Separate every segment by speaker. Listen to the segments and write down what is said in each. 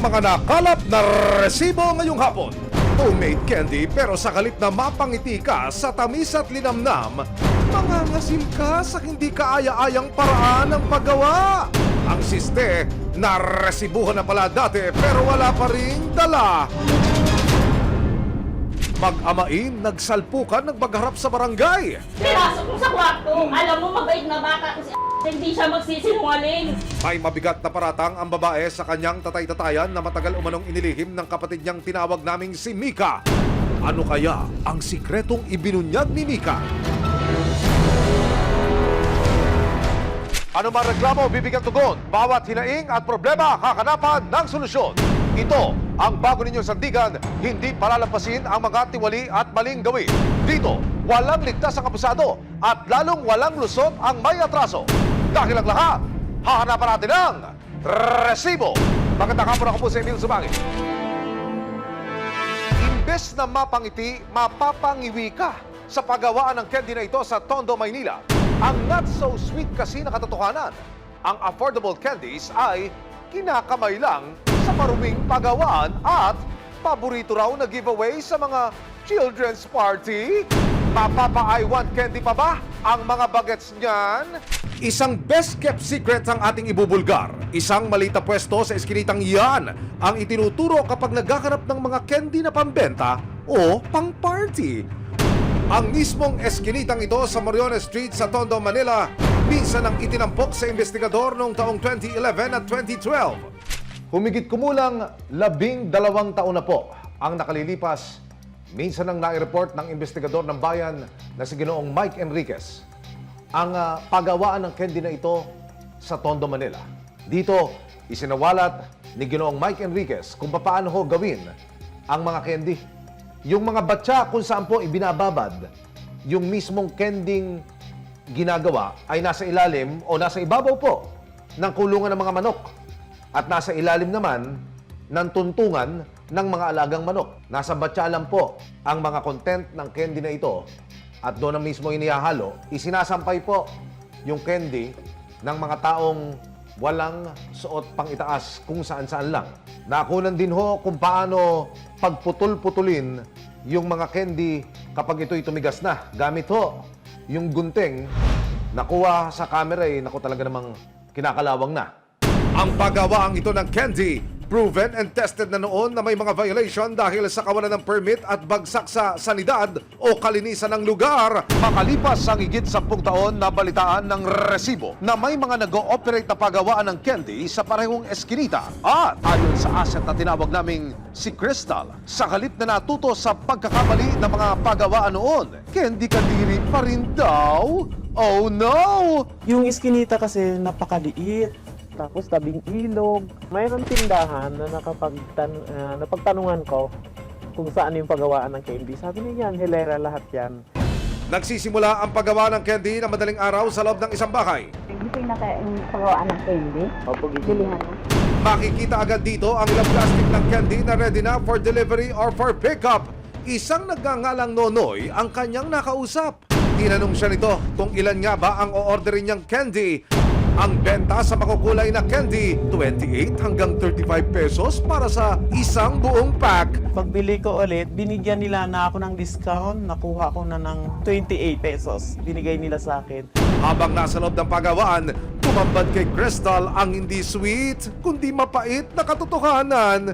Speaker 1: ang mga nakalap na resibo ngayong hapon. Homemade candy pero sa kalit na mapangiti ka sa tamis at linamnam, mangangasim ka sa hindi kaaya-ayang paraan ng paggawa. Ang siste, naresibuhan na pala dati pero wala pa ring dala. Mag-amain, nagsalpukan, nagmagharap sa barangay.
Speaker 2: Pinasok mo sa kwarto. Alam mo, mabait na bata ko si hindi siya magsisinungaling.
Speaker 1: May mabigat na paratang ang babae sa kanyang tatay-tatayan na matagal umanong inilihim ng kapatid niyang tinawag naming si Mika. Ano kaya ang sikretong ibinunyag ni Mika? Ano man reklamo, bibigyan tugon. Bawat hinaing at problema, kakanapan ng solusyon. Ito ang bago ninyong sandigan, hindi palalampasin ang mga tiwali at maling gawin. Dito, walang ligtas ang abusado at lalong walang lusot ang may atraso. Dahil ang lahat, hahanapan natin ng resibo. Magandang hapon, ako po si Emil Sumangit. Imbes na mapangiti, mapapangiwi ka sa paggawaan ng candy na ito sa Tondo, Maynila. Ang not so sweet kasi na katotohanan, ang affordable candies ay kinakamay lang sa maruming pagawaan at paborito raw na giveaway sa mga children's party. Mapapa-I want candy pa ba ang mga bagets niyan? Isang best-kept secret ang ating ibubulgar. Isang malita pwesto sa eskinitang yan ang itinuturo kapag nagkakanap ng mga candy na pambenta o pang-party. Ang mismong eskinitang ito sa Moriones Street sa Tondo, Manila, minsan ang itinampok sa investigador noong taong 2011 at 2012. Humigit kumulang 12 taon na po ang nakalilipas. Minsan ang nai-report ng investigador ng bayan na si Ginoong Mike Enriquez ang paggawaan ng candy na ito sa Tondo, Manila. Dito, isinawalat ni Ginoong Mike Enriquez kung paano ho gawin ang mga candy. Yung mga batya kung saan po ibinababad, yung mismong kending ginagawa ay nasa ilalim o nasa ibabaw po ng kulungan ng mga manok. At nasa ilalim naman ng tuntungan ng mga alagang manok. Nasa batya lang po ang mga content ng candy na ito at doon na mismo inihahalo, isinasampay po yung candy ng mga taong walang suot pang itaas kung saan-saan lang. Nakunan din ho kung paano pagputol-putulin yung mga candy kapag ito'y tumigas na. Gamit ho yung gunting, nakuha sa camera naku talaga namang kinakalawang na. Ang paggawaang ito ng candy, proven and tested na noon na may mga violation dahil sa kawalan ng permit at bagsak sa sanidad o kalinisan ng lugar. Makalipas ang higit 10 taon na balitaan ng resibo na may mga nag-ooperate na paggawaan ng candy sa parehong eskinita. At ayon sa asset na tinawag naming si Crystal, sa halip na natuto sa pagkakamali ng mga paggawaan noon, candy kadiri pa rin daw. Oh no!
Speaker 3: Yung iskinita kasi napakaliit. Tapos tabing ilog. Mayroon tindahan na napagtanungan ko kung saan yung paggawaan ng candy. Sabi niya yan, hilera lahat yan.
Speaker 1: Nagsisimula ang paggawa ng candy na madaling araw sa loob ng isang bahay.
Speaker 4: Hindi ko yung pagawaan ng candy.
Speaker 3: Opo,
Speaker 4: Bilihan mo.
Speaker 1: Makikita agad dito ang ilang plastic ng candy na ready na for delivery or for pickup. Isang nagngangalang Nonoy ang kanyang nakausap. Tinanong siya nito kung ilan nga ba ang o-orderin niyang candy. Ang benta sa makukulay na candy, 28 hanggang 35 pesos para sa isang buong pack.
Speaker 3: Pagbili ko ulit, binigyan nila na ako ng discount. Nakuha ko na ng 28 pesos. Binigay nila sa akin.
Speaker 1: Habang nasa loob ng pagawaan, tumambad kay Crystal ang hindi sweet, kundi mapait na katotohanan.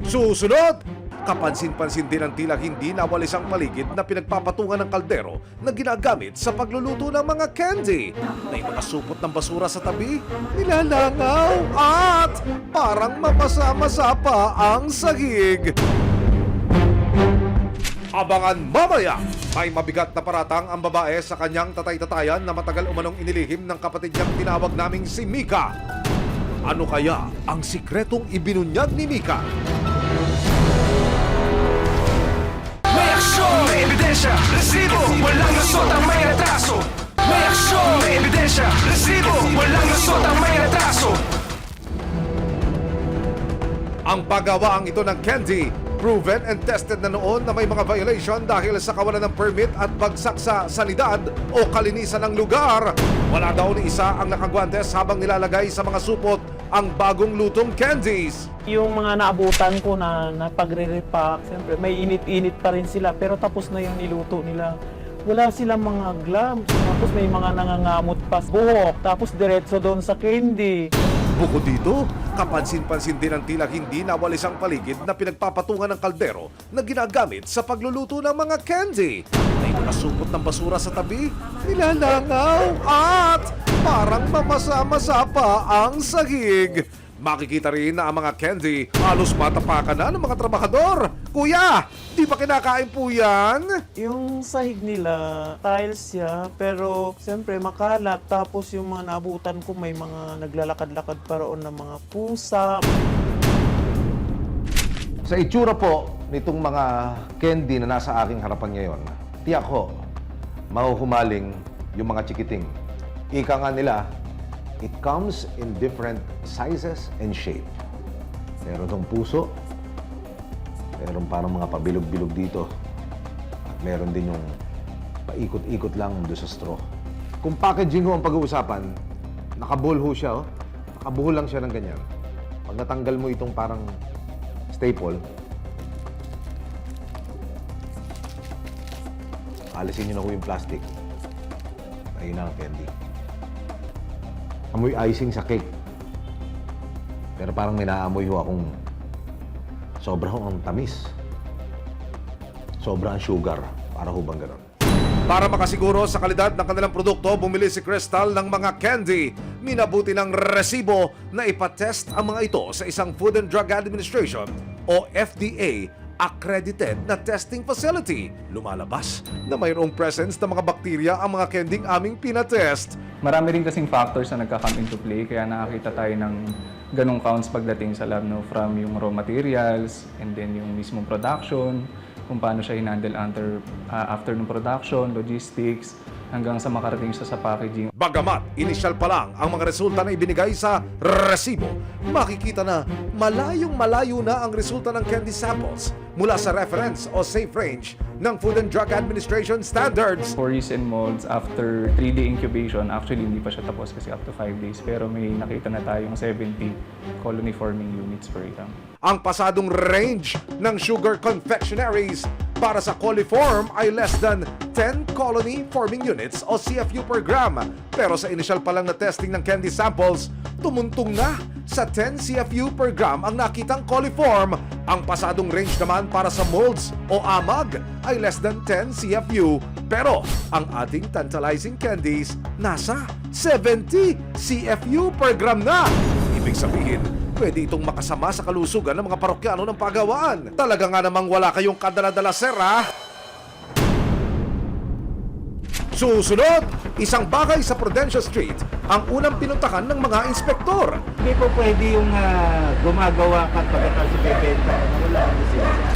Speaker 1: Susunod! Kapansin-pansin din ang tila hindi nawalis ang paligid na pinagpapatungan ng kaldero na ginagamit sa pagluluto ng mga candy. May mga supot ng basura sa tabi, nilalangaw at parang mapasa-masa pa ang sahig. Abangan mamaya! May mabigat na paratang ang babae sa kanyang tatay-tatayan na matagal umanong inilihim ng kapatid niyang tinawag naming si Mika. Ano kaya ang sikretong ibinunyag ni Mika?
Speaker 5: May ebidensya, resibo, walang lusot ang may atraso. May aksyon, may ebidensya, resibo, walang lusot ang may atraso.
Speaker 1: Ang paggawaang ito ng candy, proven and tested na noon na may mga violation dahil sa kawalan ng permit at bagsak sa sanidad o kalinisan ng lugar. Wala daw ni isa ang nakagwantes habang nilalagay sa mga supot ang bagong lutong candies.
Speaker 3: Yung mga naabutan ko na pagre-repack, siyempre may init-init pa rin sila pero tapos na yung niluto nila. Wala silang mga gloves, tapos may mga nangangamot pa sa buhok, tapos diretso doon sa candy.
Speaker 1: Bukod dito, kapansin-pansin din ang tila hindi nawalis ang paligid na pinagpapatungan ng kaldero na ginagamit sa pagluluto ng mga candy. May mga supot ng basura sa tabi, nilalangaw at parang mamasa-masa pa ang sahig. Makikita rin na ang mga candy halos matapakan na ng mga trabahador. Kuya, di ba kinakain po yan?
Speaker 3: Yung sahig nila, tiles siya, pero siyempre makalat. Tapos yung mga naabutan ko, may mga naglalakad-lakad pa roon ng mga pusa.
Speaker 1: Sa itsura po nitong mga candy na nasa aking harapan ngayon, tiyak ko, mahuhumaling yung mga chikiting. Ika nga nila, it comes in different sizes and shape. Meron tong puso, meron parang mga pabilog-bilog dito, at meron din yung paikot-ikot lang doon sa straw. Kung packaging ho ang pag-uusapan, nakabuhol ho siya, oh. Nakabuhol lang siya ng ganyan. Pag natanggal mo itong parang staple, alisin nyo na ho yung plastic. Ayun na ang candy. Amoy icing sa cake. Pero parang may naamoy ho akong sobra ho ang tamis. Sobra ang sugar. Para ho bang ganon? Para makasiguro sa kalidad ng kanilang produkto, bumili si Crystal ng mga candy. Minabuti ng resibo na ipatest ang mga ito sa isang Food and Drug Administration o FDA accredited na testing facility. Lumalabas na mayroong presence ng mga bakterya ang mga candyng aming pinatest.
Speaker 6: Marami rin kasing factors na nagka-come into play kaya nakakita tayo ng ganong counts pagdating sa lab, no? From yung raw materials and then yung mismong production, kung paano siya hinandle after ng production, logistics, hanggang sa makarating siya sa packaging.
Speaker 1: Bagamat inisyal pa lang ang mga resulta na ibinigay sa resibo, makikita na malayong-malayo na ang resulta ng candy samples mula sa reference o safe range ng Food and Drug Administration standards.
Speaker 6: For yeast and molds, after 3-day incubation, actually hindi pa siya tapos kasi up to 5 days, pero may nakita na tayong 70 colony forming units per gram.
Speaker 1: Ang pasadong range ng sugar confectionaries para sa coliform ay less than 10 colony forming units o CFU per gram. Pero sa initial pa lang na testing ng candy samples, tumuntong na sa 10 CFU per gram ang nakitang coliform. Ang pasadong range naman para sa molds o amag ay less than 10 CFU. Pero ang ating tantalizing candies nasa 70 CFU per gram na. Ibig sabihin, pwede itong makasama sa kalusugan ng mga parokyano ng pagawaan. Talaga nga namang wala kayong kadala-dala, sir, ha? Susunod, isang bagay sa Prudential Street ang unang pinuntahan ng mga inspektor.
Speaker 3: Hindi po pwede yung gumagawa ka at pagkatapos ibebenta. Wala ang lisensya.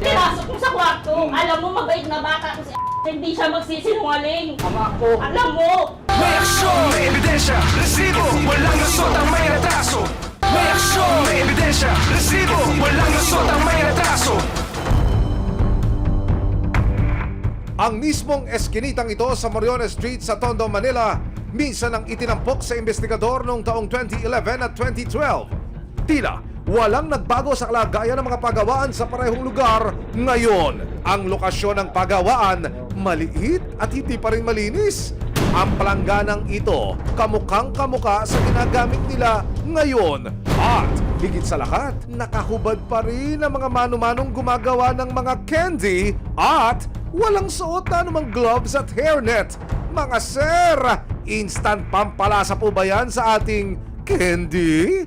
Speaker 2: Pinasok mo sa kwarto. Alam mo, mabait na bata ko si hindi siya magsisinungaling. Alam mo.
Speaker 5: May aksyon, may ebidensya, resibo, walang lusot ang may atraso. May aksyon, may ebidensya, resibo, walang lusot ang may atraso.
Speaker 1: Ang mismong eskinitang ito sa Moriones Street sa Tondo, Manila, minsan ang itinampok sa investigador noong taong 2011 at 2012. Tila, walang nagbago sa kalagayan ng mga pagawaan sa parehong lugar ngayon. Ang lokasyon ng pagawaan, maliit at hindi pa rin malinis. Ang palangganang ito, kamukhang-kamukha sa ginagamit nila ngayon. At higit sa lahat, nakahubad pa rin ang mga mano-manong gumagawa ng mga candy at walang suot na anumang gloves at hairnet. Mga sir, instant pampalasa po ba yan sa ating candy?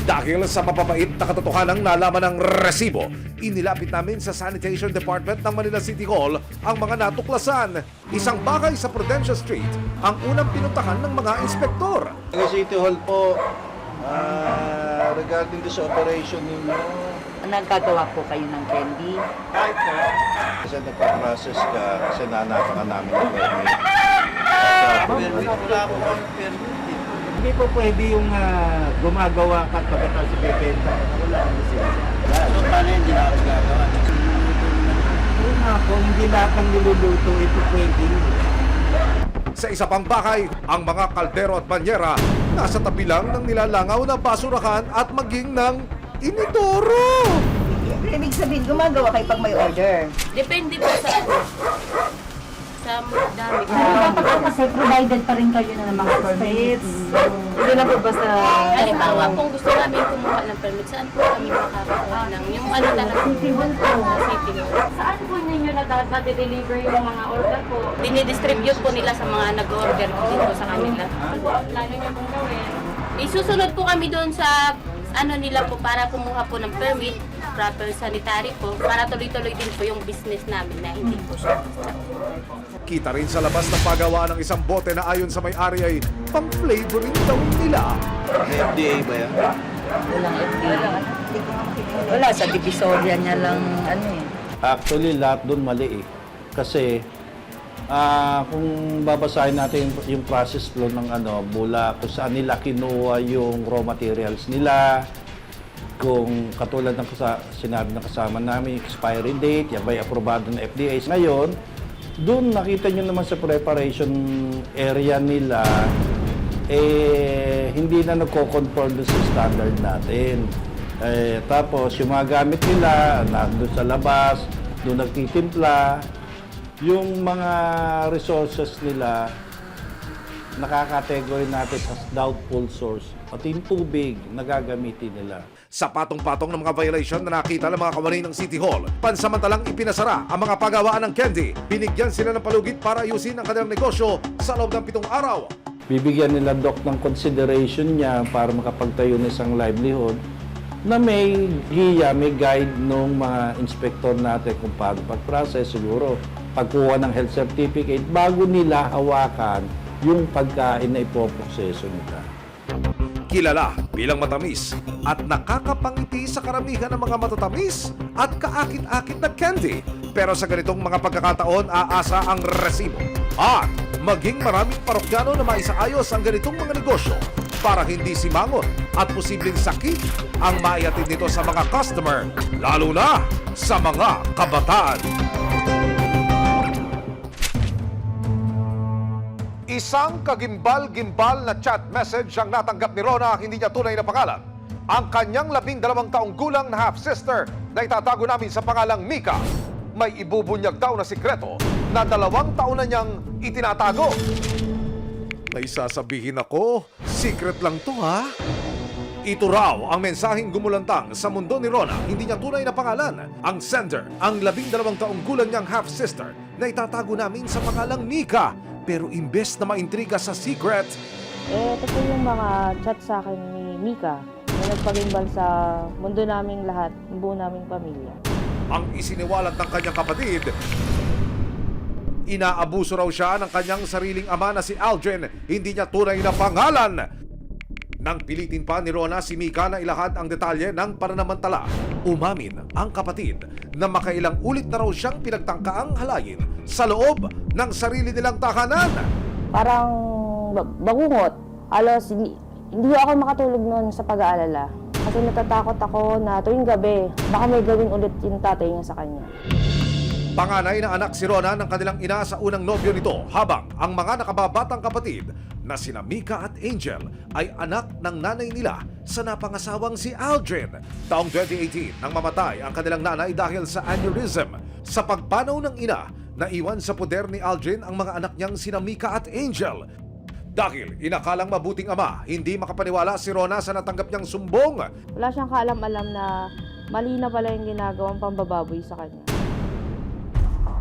Speaker 1: Dahil sa mapapait na katotohanang nalaman ng resibo, inilapit namin sa Sanitation Department ng Manila City Hall ang mga natuklasan. Isang bagay sa Prudential Street ang unang pinuntahan ng mga inspektor.
Speaker 7: Sa City Hall po, regarding sa operation ninyo,
Speaker 4: Nagkagawa po kayo ng candy.
Speaker 7: kasi nagpa-process ka, kasi nanakan ka namin ng permit. Permit, wala po kami permit.
Speaker 3: Hindi po pwede yung gumagawa ka at pagkatapos ibebenta. Wala ang lisensya.
Speaker 7: So, paano yung ginagawa?
Speaker 3: Yun nga po, hindi lahat ng niluluto ito pwede.
Speaker 1: Sa isa pang bahay, ang mga kaldero at banyera nasa tabi lang ng nilalangaw na basurahan at maging ng inidoro.
Speaker 8: Ibig sabihin, gumagawa kayo pag may order.
Speaker 2: Depende po sa dami.
Speaker 8: Kasi provided pa rin kayo na ng mga permits. Hindi na po basta...
Speaker 2: Halimbawa kung gusto namin kumuha ng permit, saan po kami makakakuha ng yung ano talaga? City Hall po. City Hall. Saan po ninyo nadadeliver yung mga order po? Dinidistribute po nila sa mga nag-order po dito sa kanila. Ano po ang plano nyo pong gawin? Isusunod po kami doon sa ano nila po para kumuha po ng permit, proper sanitary po, para tuloy-tuloy din po yung business namin na hindi po siya.
Speaker 1: Kita rin sa labas ng pagawaan ng isang bote na ayon sa may-ari ay pang-flavoring daw nila.
Speaker 7: May FDA ba yan?
Speaker 4: Walang FDA. Wala, sa divisoria niya lang ano eh.
Speaker 9: Actually, lahat doon mali eh. Kasi kung babasahin natin yung process flow ng mula kung saan nila kinuha yung raw materials nila, kung katulad ng sinabi ng kasama namin, expiry date, yan ba'y aprobado ng FDA. Ngayon, doon nakita nyo naman sa preparation area nila, hindi na nagko-conform doon sa standard natin. Tapos, yung mga gamit nila, nandun sa labas, doon nagtitimpla, yung mga resources nila, nakakategory natin as doubtful source. At yung tubig, nagagamitin nila.
Speaker 1: Sa patong-patong ng mga violation na nakita ng mga kawani ng City Hall, pansamantalang ipinasara ang mga pagawaan ng candy. Binigyan sila ng palugit para ayusin ang kanilang negosyo sa loob ng 7 araw.
Speaker 9: Bibigyan nila Doc ng consideration niya para makapagtayo ng isang livelihood na may giya, may guide ng mga inspector natin kung paano pag-process, siguro pagkuha ng health certificate bago nila hawakan yung pagkain na ipoproseso nila.
Speaker 1: Kilala bilang matamis at nakakapangiti sa karamihan ng mga matatamis at kaakit-akit na candy. Pero sa ganitong mga pagkakataon, aasa ang resibo. At maging maraming parokyano na maisaayos ang ganitong mga negosyo para hindi simangon at posibleng sakit ang maihatid nito sa mga customer, lalo na sa mga kabataan. Isang kagimbal-gimbal na chat message ang natanggap ni Rona, hindi niya tunay na pangalan. Ang kanyang 12 taong gulang na half-sister na itatago namin sa pangalang Mika. May ibubunyag daw na sikreto na 2 taon na niyang itinatago. May sasabihin ako, secret lang to ha? Ito raw ang mensaheng gumulantang sa mundo ni Rona, hindi niya tunay na pangalan. Ang sender, ang 12 taong gulang niyang half-sister na itatago namin sa pangalang Mika. Pero imbes na maintriga sa secret,
Speaker 10: ito po yung mga chat sa akin ni Mika na nagpagimbal sa mundo naming lahat, ng buo naming pamilya.
Speaker 1: ang isiniwalat ng kanyang kapatid, inaabuso raw siya ng kanyang sariling ama na si Aldrin, hindi niya tunay na pangalan. Nang pilitin pa ni Rona si Mika na ilahad ang detalye ng pananamantala, umamin ang kapatid na makailang ulit na raw siyang pinagtangkaang halayin sa loob ng sarili nilang tahanan.
Speaker 10: Parang bangungot. Alos, hindi ako makatulog noon sa pag-aalala. Kasi natatakot ako na tuwing gabi, baka may gawin ulit yung tatay niya sa kanya.
Speaker 1: Panganay na anak si Rona ng kanilang ina sa unang nobyo nito, habang ang mga nakababatang kapatid na sina Mika at Angel ay anak ng nanay nila sa napangasawang si Aldrin. Taong 2018 nang mamatay ang kanilang nanay dahil sa aneurysm. Sa pagpanaw ng ina, naiwan sa poder ni Aldrin ang mga anak niyang sina Mika at Angel. Dahil inakalang mabuting ama, hindi makapaniwala si Rona sa natanggap niyang sumbong.
Speaker 10: Wala siyang kaalam-alam na mali na pala yung ginagawang pambababoy sa kanya.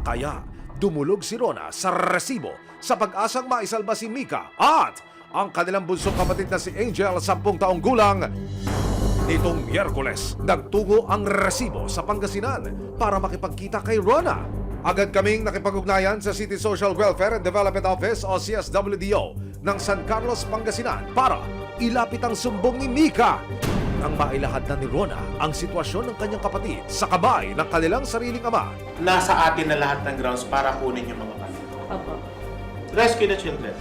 Speaker 1: Kaya dumulog si Rona sa resibo sa pag-asang maisalba si Mika at ang kanilang bunsong kapatid na si Angel, 10 taong gulang. Nitong Miyerkules, nagtungo ang resibo sa Pangasinan para makipagkita kay Rona. Agad kaming nakipag-ugnayan sa City Social Welfare and Development Office o CSWDO ng San Carlos, Pangasinan para ilapit ang sumbong ni Mika. Nang mailahad na ni Rona ang sitwasyon ng kanyang kapatid sa kamay ng kanilang sariling ama.
Speaker 11: Nasa atin na lahat ng grounds para kunin yung mga bata.
Speaker 4: Opo.
Speaker 11: Rescue the children.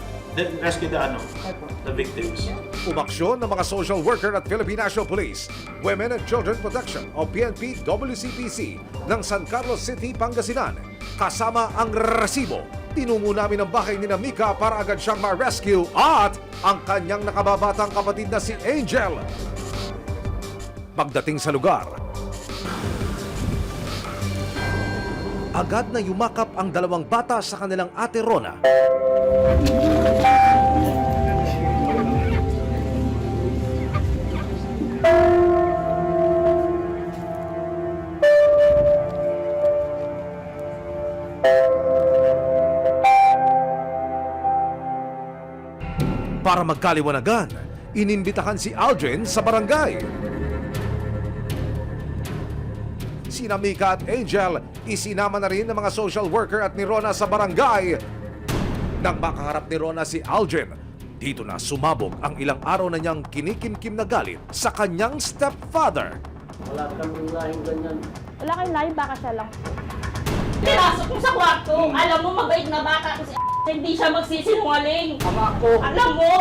Speaker 11: Rescue the victims.
Speaker 1: Umaksyon ng mga social worker at Philippine National Police, Women and Children Protection o PNP WCPC ng San Carlos City, Pangasinan. kasama ang resibo. Tinungo namin ang bahay ni Mika para agad siyang ma-rescue at ang kanyang nakababatang kapatid na si Angel. Pagdating sa lugar, agad na yumakap ang dalawang bata sa kanilang ate Rona. Para magkaliwanagan, inimbitahan si Aldrin sa barangay. Sina Mika at Angel, isinama na rin ng mga social worker at ni Rona sa barangay. Nang makaharap ni Rona si Aldrin, dito na sumabog ang ilang araw na niyang kinikimkim na galit sa kanyang stepfather.
Speaker 10: Wala kayong lahi, baka siya lang.
Speaker 2: Pinasok mo sa kwarto. Alam mo, mabait na bata ko si hindi siya magsisinungaling.
Speaker 3: Ama ko.
Speaker 2: Alam mo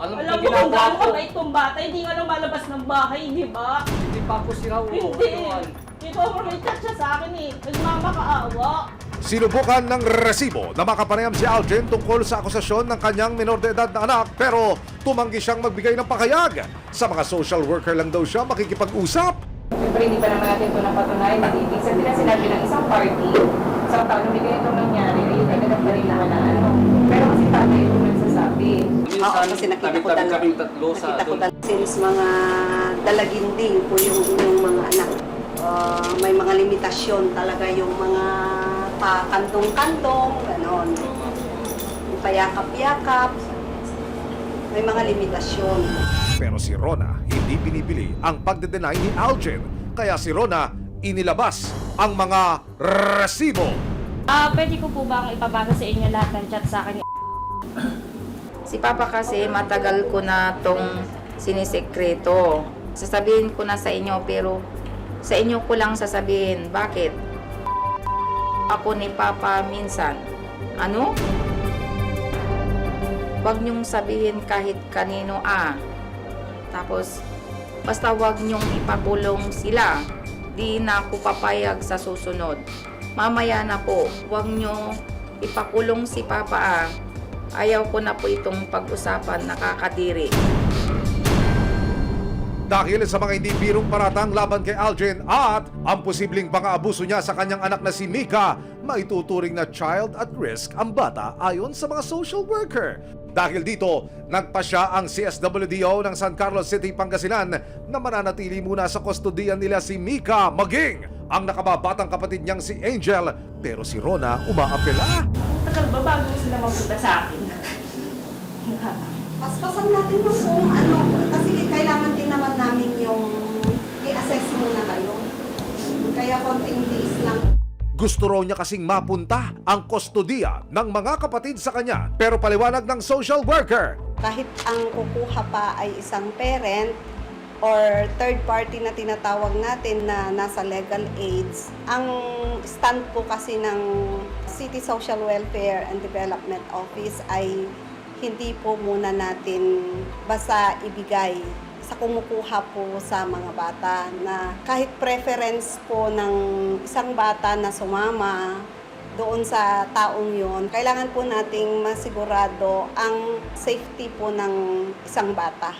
Speaker 3: Alam
Speaker 2: kung gaano mabait tong bata, hindi nga lumalabas ng bahay, di ba?
Speaker 3: Hindi pa ako siraw.
Speaker 2: Hindi. Ito, may chat siya sa akin eh. Nagmamakaawa.
Speaker 1: Sinubukan ng resibo na makapanayam si Aldrin tungkol sa akusasyon ng kanyang minor de edad na anak pero tumanggi siyang magbigay ng pakayag. Sa mga social worker lang daw siya makikipag-usap.
Speaker 2: Siyempre, hindi pa naman natin ito napatunayan na ibig sabihin na sinabi ng isang party, isang taon na may ganitong nangyari, ayun ay nagpaparilahan na ano. Pero kasi tatay ito nagsasabi.
Speaker 4: Oo, kasi nakita ko talaga. Since mga dalaginding po yung mga anak. May mga limitasyon talaga yung mga pakantong-kantong, gano'n. Yung payakap-yakap, may mga limitasyon.
Speaker 1: Pero si Rona hindi binibili ang pagde-deny ni Aldrin. Kaya si Rona inilabas ang mga resibo.
Speaker 2: Pwede ko po bang ipabasa sa inyo lahat ng chat sa akin?
Speaker 4: Si Papa kasi matagal ko na tong sinisekreto. Sasabihin ko na sa inyo pero sa inyo ko lang sasabihin. Bakit? Ako ni Papa minsan. Ano? Huwag niyong sabihin kahit kanino Tapos, basta huwag niyong ipakulong sila. Di na ako papayag sa susunod. Mamaya na po, huwag niyo ipakulong si Papa Ayaw ko na po itong pag-usapan, nakakadiri.
Speaker 1: Dahil sa mga hindi birong paratang laban kay Aldrin at ang posibleng pang-aabuso niya sa kanyang anak na si Mika, maituturing na child at risk ang bata ayon sa mga social worker. Dahil dito, nagpasya ang CSWDO ng San Carlos City, Pangasinan na mananatili muna sa kustodiyan nila si Mika maging ang nakababatang kapatid niyang si Angel. Pero si Rona umaapela.
Speaker 2: Tagal ba bago sila mapunta sa akin?
Speaker 4: Paspasan natin yung kung ano, kasi kailangan din naman namin yung i-assess muna kayo. Kaya konting days lang.
Speaker 1: Gusto raw niya kasing mapunta ang kustodiya ng mga kapatid sa kanya. Pero paliwanag ng social worker,
Speaker 4: Kahit ang kukuha pa ay isang parent or third party na tinatawag natin na nasa legal aids, ang stand po kasi ng City Social Welfare and Development Office ay hindi po muna natin basta ibigay sa kumukuha po sa mga bata na kahit preference po ng isang bata na sumama doon sa taong yon, kailangan po nating masigurado ang safety po ng isang bata.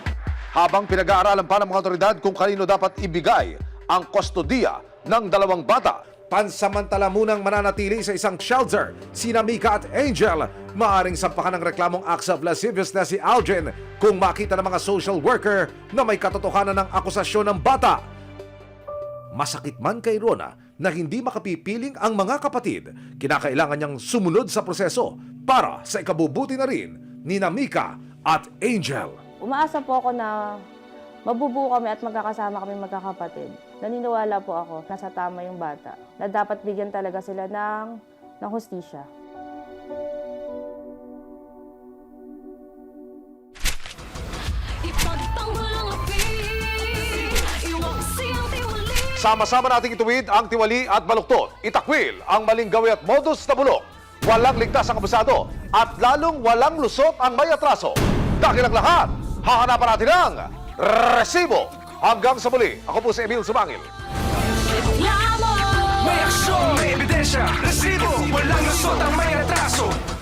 Speaker 1: habang pinag-aaralan pa ng mga otoridad kung kanino dapat ibigay ang kustodiya ng dalawang bata, pansamantala munang mananatili sa isang shelter sina Mika at Angel. Maaring sampakan ng reklamong acts of lascivious na si Aldrin kung makita ng mga social worker na may katotohanan ng akusasyon ng bata. Masakit man kay Rona na hindi makapipiling ang mga kapatid, kinakailangan niyang sumunod sa proseso para sa ikabubuti na rin ni Mika at Angel.
Speaker 10: Umaasa po ako na mabubuo kami at magkakasama kami magkakapatid. Naniniwala po ako na sa tama yung bata, na dapat bigyan talaga sila ng hustisya.
Speaker 1: Sama-sama nating ituwid ang tiwali at baluktot. Itakwil ang maling gawi at modus na bulok. Walang ligtas ang abusado at lalong walang lusot ang may atraso. Dahil ang lahat, hahanapan natin ang resibo. Hanggang sa muli, ako po si Emil Sumangil.
Speaker 5: May aksyon, may ebidensya. ebidensya, resibo, walang lusot ang may atraso.